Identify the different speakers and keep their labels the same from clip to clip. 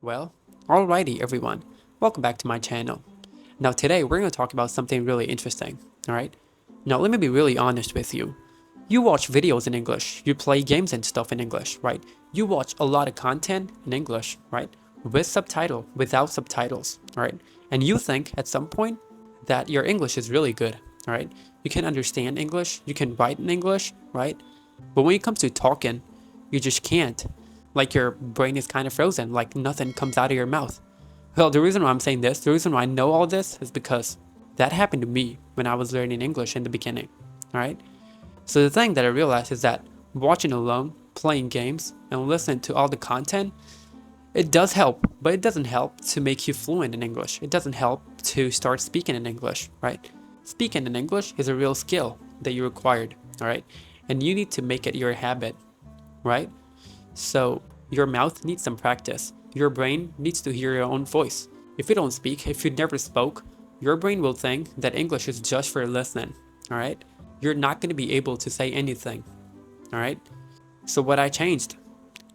Speaker 1: Well, alrighty everyone, welcome back to my channel. Now today we're going to talk about something really interesting, alright? Now let me be really honest with you. You watch videos in English, you play games and stuff in English, right? You watch a lot of content in English, right? With subtitle, without subtitles, alright? And you think at some point that your English is really good, alright? You can understand English, you can write in English, right? But when it comes to talking, you just can't. Like your brain is kind of frozen, like nothing comes out of your mouth. Well, the reason why I'm saying this, the reason why I know all this is because that happened to me when I was learning English in the beginning, alright? So the thing that I realized is that watching alone, playing games, and listening to all the content, it does help, but it doesn't help to make you fluent in English. It doesn't help to start speaking in English, right? Speaking in English is a real skill that you required, alright? And you need to make it your habit, right? So your mouth needs some practice. Your brain needs to hear your own voice. If you don't speak, if you never spoke, your brain will think that English is just for listening, all right? You're not going to be able to say anything, all right? So what I changed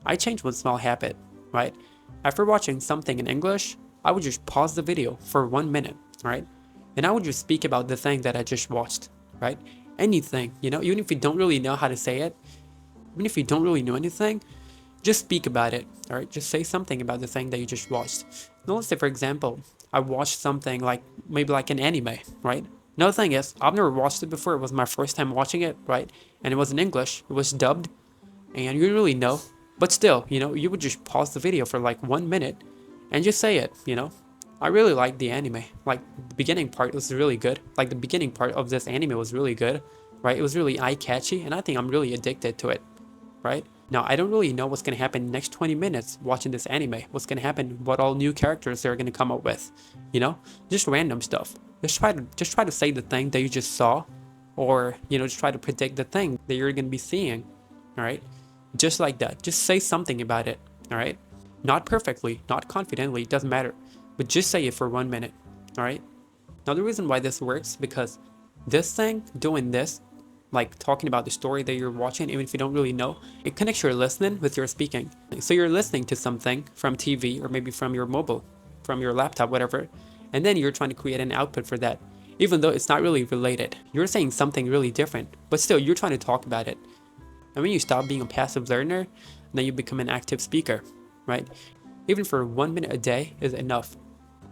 Speaker 1: one small habit, right? After watching something in English, I would just pause the video for 1 minute, all right? And I would just speak about the thing that I just watched, right? Anything, even if you don't really know how to say it, even if you don't really know anything, just speak about it, all right? Just say something about the thing that you just watched. Now let's say, for example, I watched something like maybe like an anime, right? Another thing is, I've never watched it before. It was my first time watching it, right? And it was in English. It was dubbed, and you didn't really know. But still, you would just pause the video for like 1 minute and just say it. I really liked the anime. Like the beginning part was really good. Like the beginning part of this anime was really good, right? It was really eye-catchy, and I think I'm really addicted to it, right? Now, I don't really know what's going to happen in the next 20 minutes watching this anime. What's going to happen, what all new characters they're going to come up with, Just random stuff. Just try to say the thing that you just saw, or, just try to predict the thing that you're going to be seeing, all right? Just like that. Just say something about it, all right? Not perfectly, not confidently, it doesn't matter, but just say it for 1 minute, all right? Now, the reason why this works, because this thing, doing this, like talking about the story that you're watching, even if you don't really know, it connects your listening with your speaking. So you're listening to something from TV or maybe from your mobile, from your laptop, whatever, and then you're trying to create an output for that, even though it's not really related. You're saying something really different, but still you're trying to talk about it. And when you stop being a passive learner, then you become an active speaker, right? Even for 1 minute a day is enough.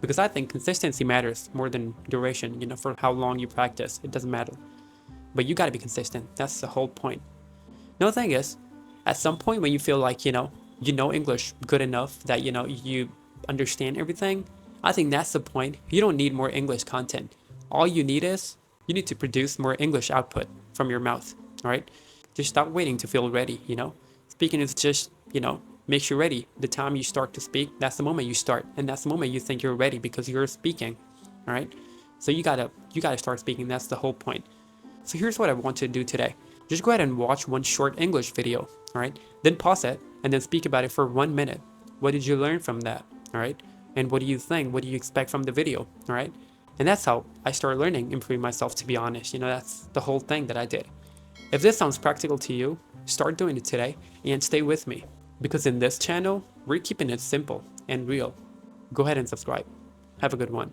Speaker 1: Because I think consistency matters more than duration, for how long you practice, it doesn't matter. But you gotta be consistent. That's the whole point. No, thing is, at some point when you feel like, you know English good enough that, you understand everything, I think that's the point. You don't need more English content. All you need is, you need to produce more English output from your mouth, all right? Just stop waiting to feel ready, Speaking is just, makes you ready. The time you start to speak, that's the moment you start. And that's the moment you think you're ready because you're speaking, all right? So you gotta start speaking. That's the whole point. So here's what I want you to do today. Just go ahead and watch one short English video, all right? Then pause it and then speak about it for 1 minute. What did you learn from that, all right? And what do you think? What do you expect from the video, all right? And that's how I started learning, improving myself, to be honest. That's the whole thing that I did. If this sounds practical to you, start doing it today and stay with me. Because in this channel, we're keeping it simple and real. Go ahead and subscribe. Have a good one.